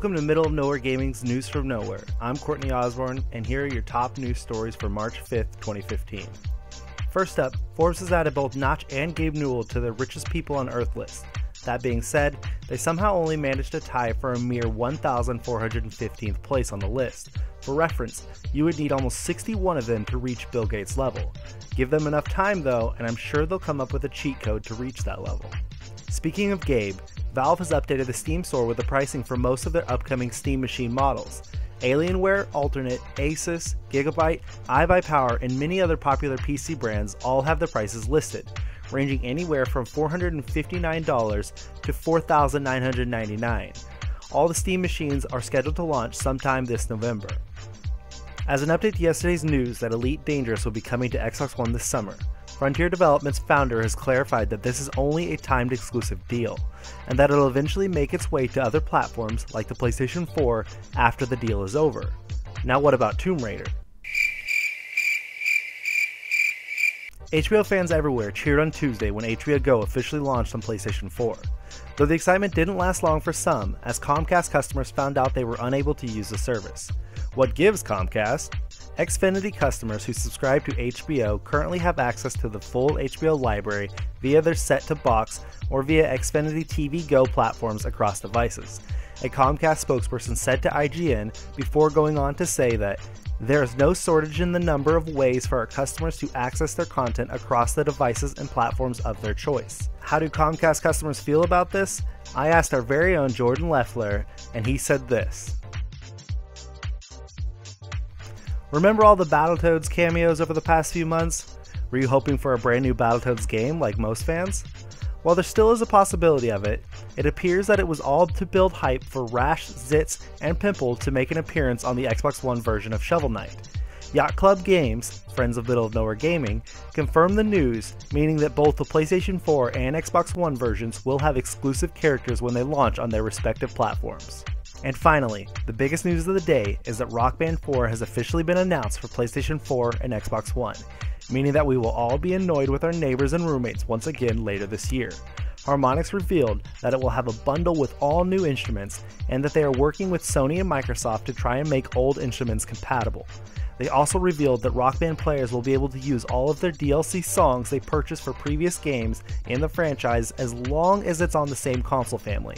Welcome to Middle of Nowhere Gaming's News from Nowhere. I'm Courtney Osborne, and here are your top news stories for March 5th, 2015. First up, Forbes has added both Notch and Gabe Newell to the richest people on Earth list. That being said, they somehow only managed to tie for a mere 1,415th place on the list. For reference, you would need almost 61 of them to reach Bill Gates' level. Give them enough time though, and I'm sure they'll come up with a cheat code to reach that level. Speaking of Gabe, Valve has updated the Steam store with the pricing for most of their upcoming Steam Machine models. Alienware, Alternate, Asus, Gigabyte, iBuyPower, and many other popular PC brands all have their prices listed, ranging anywhere from $459 to $4,999. All the Steam machines are scheduled to launch sometime this November. As an update to yesterday's news that Elite Dangerous will be coming to Xbox One this summer, Frontier Development's founder has clarified that this is only a timed exclusive deal, and that it'll eventually make its way to other platforms like the PlayStation 4 after the deal is over. Now what about Tomb Raider? HBO fans everywhere cheered on Tuesday when HBO Go officially launched on PlayStation 4. Though the excitement didn't last long for some, as Comcast customers found out they were unable to use the service. What gives Comcast? Xfinity customers who subscribe to HBO currently have access to the full HBO library via their set-top-box or via Xfinity TV Go platforms across devices. A Comcast spokesperson said to IGN before going on to say that there is no shortage in the number of ways for our customers to access their content across the devices and platforms of their choice. How do Comcast customers feel about this? I asked our very own Jordan Leffler, and he said this. Remember all the Battletoads cameos over the past few months? Were you hoping for a brand new Battletoads game like most fans? While there still is a possibility of it, it appears that it was all to build hype for Rash, Zitz, and Pimple to make an appearance on the Xbox One version of Shovel Knight. Yacht Club Games, friends of Middle of Nowhere Gaming, confirmed the news, meaning that both the PlayStation 4 and Xbox One versions will have exclusive characters when they launch on their respective platforms. And finally, the biggest news of the day is that Rock Band 4 has officially been announced for PlayStation 4 and Xbox One, meaning that we will all be annoyed with our neighbors and roommates once again later this year. Harmonix revealed that it will have a bundle with all new instruments, and that they are working with Sony and Microsoft to try and make old instruments compatible. They also revealed that Rock Band players will be able to use all of their DLC songs they purchased for previous games in the franchise as long as it's on the same console family,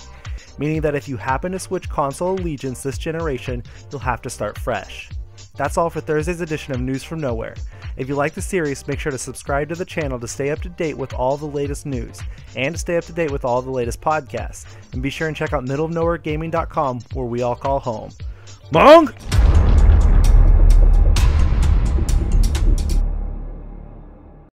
meaning that if you happen to switch console allegiance this generation, you'll have to start fresh. That's all for Thursday's edition of News from Nowhere. If you like the series, make sure to subscribe to the channel to stay up to date with all the latest news, and to stay up to date with all the latest podcasts. And be sure and check out middleofnowheregaming.com, where we all call home. Mong!